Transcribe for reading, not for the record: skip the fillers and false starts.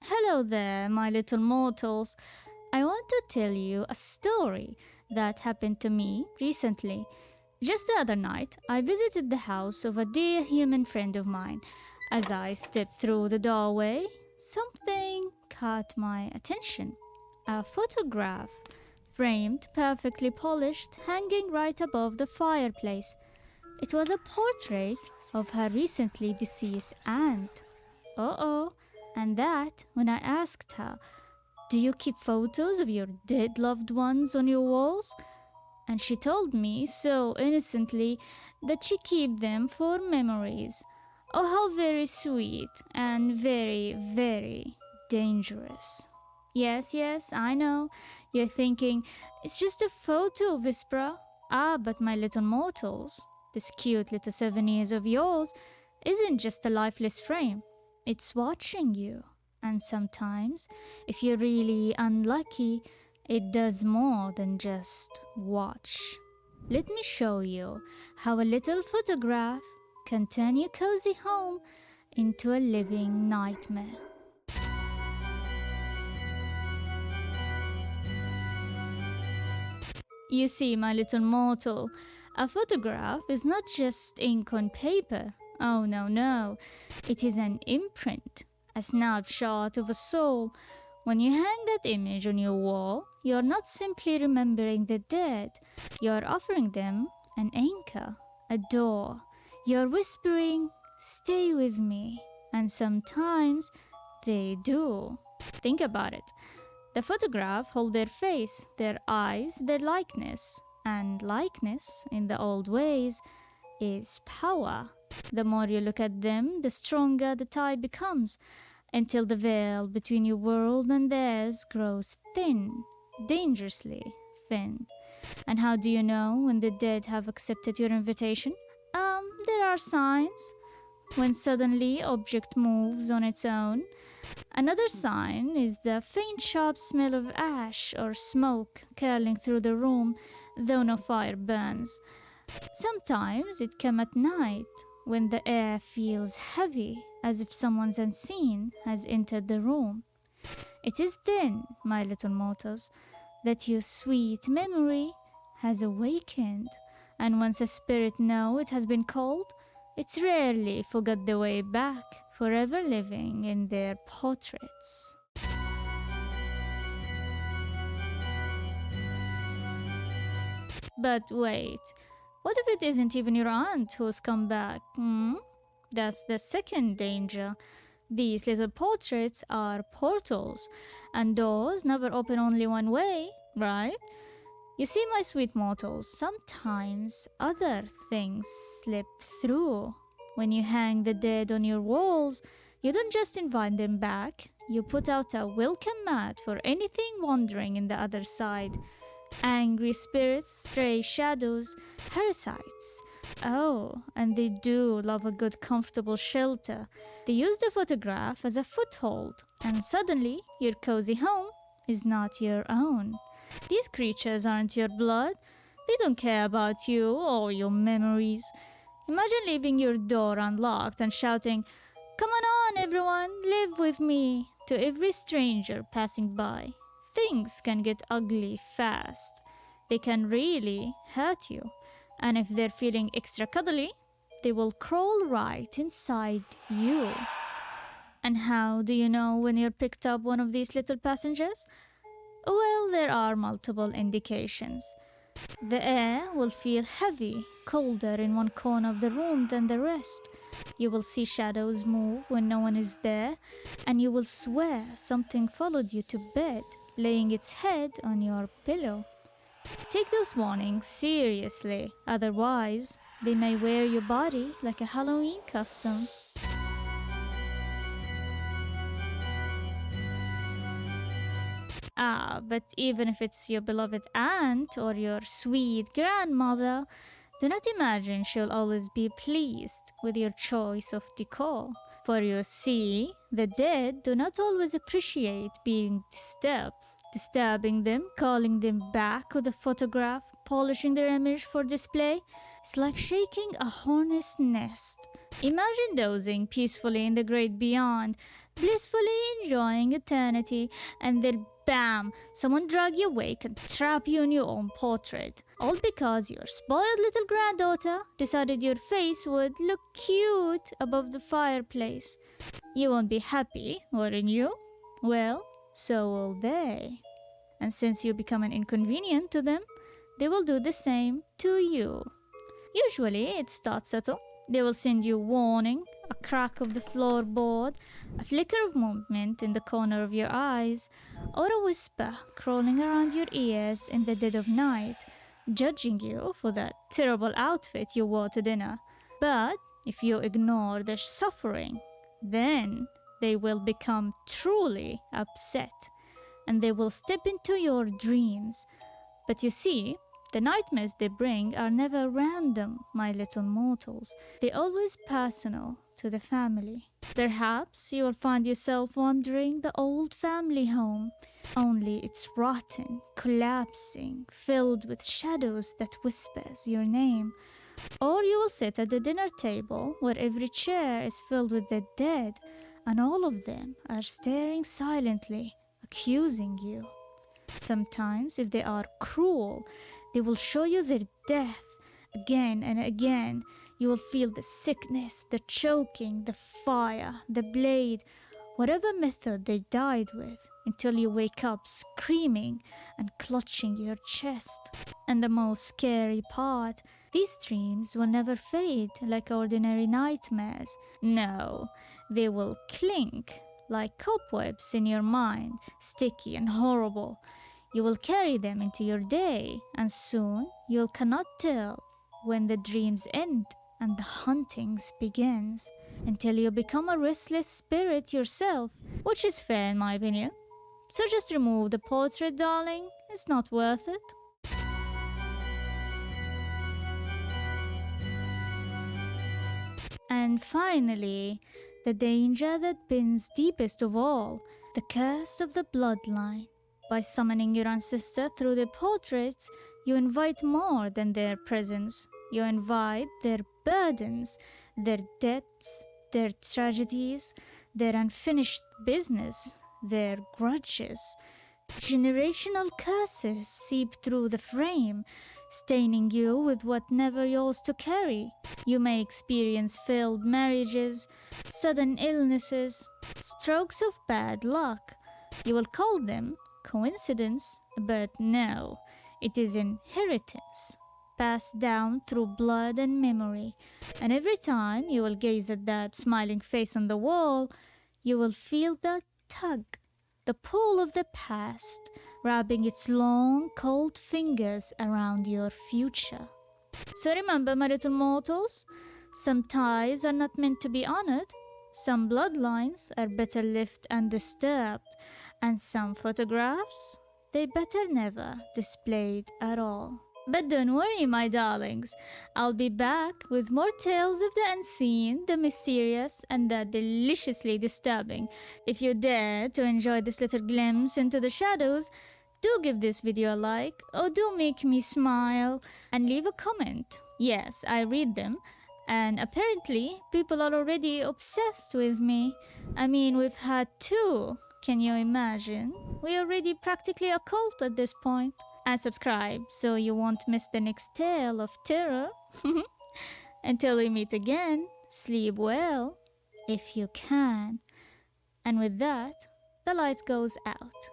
Hello there, my little mortals. I want to tell you a story that happened to me recently. Just the other night, I visited the house of a dear human friend of mine. As I stepped through the doorway, something caught my attention. A photograph, framed, perfectly polished, hanging right above the fireplace. It was a portrait of her recently deceased aunt. Uh-oh. And that, when I asked her, "Do you keep photos of your dead loved ones on your walls?" And she told me so innocently that she keep them for memories. Oh, how very sweet and very, very dangerous. Yes, I know. You're thinking, it's just a photo, Vespira. Ah, but my little mortals, this cute little 7 years of yours isn't just a lifeless frame. It's watching you. And sometimes, if you're really unlucky, it does more than just watch. Let me show you how a little photograph can turn your cozy home into a living nightmare. You see, my little mortal, a photograph is not just ink on paper. Oh, no. It is an imprint, a snapshot of a soul. When you hang that image on your wall, you're not simply remembering the dead. You're offering them an anchor, a door. You're whispering, "Stay with me." And sometimes they do. Think about it. The photograph holds their face, their eyes, their likeness. And likeness, in the old ways, is power. The more you look at them, the stronger the tie becomes, until the veil between your world and theirs grows thin, dangerously thin. And how do you know when the dead have accepted your invitation? There are signs. When suddenly object moves on its own. Another sign is the faint sharp smell of ash or smoke curling through the room, though no fire burns. Sometimes it comes at night, when the air feels heavy, as if someone's unseen has entered the room. It is then, my little mortals, that your sweet memory has awakened, and once a spirit knows it has been called, it's rarely forgot the way back, forever living in their portraits. But wait, what if it isn't even your aunt who's come back? That's the second danger. These little portraits are portals, and doors never open only one way, right? You see, my sweet mortals, sometimes other things slip through. When you hang the dead on your walls, you don't just invite them back, you put out a welcome mat for anything wandering in the other side. Angry spirits, stray shadows, parasites. Oh, and they do love a good comfortable shelter. They use the photograph as a foothold, and suddenly your cozy home is not your own. These creatures aren't your blood. They don't care about you or your memories. Imagine leaving your door unlocked and shouting, "Come on, everyone, live with me," to every stranger passing by. Things can get ugly fast. They can really hurt you. And if they're feeling extra cuddly, they will crawl right inside you. And how do you know when you're picked up one of these little passengers? Well, there are multiple indications. The air will feel heavy, colder in one corner of the room than the rest. You will see shadows move when no one is there, and you will swear something followed you to bed, laying its head on your pillow. Take those warnings seriously, otherwise they may wear your body like a Halloween costume. But even if it's your beloved aunt or your sweet grandmother, do not imagine she'll always be pleased with your choice of decor. For you see, the dead do not always appreciate being disturbed. Disturbing them, calling them back with a photograph, polishing their image for display, it's like shaking a hornet's nest. Imagine dozing peacefully in the great beyond, blissfully enjoying eternity, and then bam, someone drag you awake and trap you in your own portrait. All because your spoiled little granddaughter decided your face would look cute above the fireplace. You won't be happy, wouldn't you? Well, so will they. And since you become an inconvenience to them, they will do the same to you. Usually, it starts subtle. They will send you warning, a crack of the floorboard, a flicker of movement in the corner of your eyes, or a whisper crawling around your ears in the dead of night, judging you for that terrible outfit you wore to dinner. But if you ignore their suffering, then they will become truly upset, and they will step into your dreams. But you see, the nightmares they bring are never random, my little mortals. They're always personal to the family. Perhaps you will find yourself wandering the old family home, only it's rotten, collapsing, filled with shadows that whispers your name. Or you will sit at the dinner table where every chair is filled with the dead, and all of them are staring silently, accusing you. Sometimes, if they are cruel, they will show you their death again and again. You will feel the sickness, the choking, the fire, the blade, whatever method they died with, until you wake up screaming and clutching your chest. And the most scary part, these dreams will never fade like ordinary nightmares. No, they will cling like cobwebs in your mind, sticky and horrible. You will carry them into your day, and soon you cannot tell when the dreams end and the huntings begins, until you become a restless spirit yourself, which is fair in my opinion. So just remove the portrait, darling. It's not worth it. And finally, the danger that bends deepest of all, the curse of the bloodline. By summoning your ancestor through their portraits, you invite more than their presence. You invite their burdens, their debts, their tragedies, their unfinished business, their grudges. Generational curses seep through the frame, staining you with what never yours to carry. You may experience failed marriages, sudden illnesses, strokes of bad luck. You will call them coincidence, but no, it is inheritance, passed down through blood and memory. And every time you will gaze at that smiling face on the wall, you will feel the tug, the pull of the past, wrapping its long, cold fingers around your future. So remember, my little mortals, some ties are not meant to be honored, some bloodlines are better left undisturbed, and some photographs, they better never displayed at all. But don't worry, my darlings, I'll be back with more tales of the unseen, the mysterious, and the deliciously disturbing. If you dare to enjoy this little glimpse into the shadows, do give this video a like, or do make me smile, and leave a comment. Yes, I read them, and apparently people are already obsessed with me. I mean, we've had two. Can you imagine? We're already practically a cult at this point. And subscribe so you won't miss the next tale of terror. Until we meet again, sleep well, if you can. And with that, the light goes out.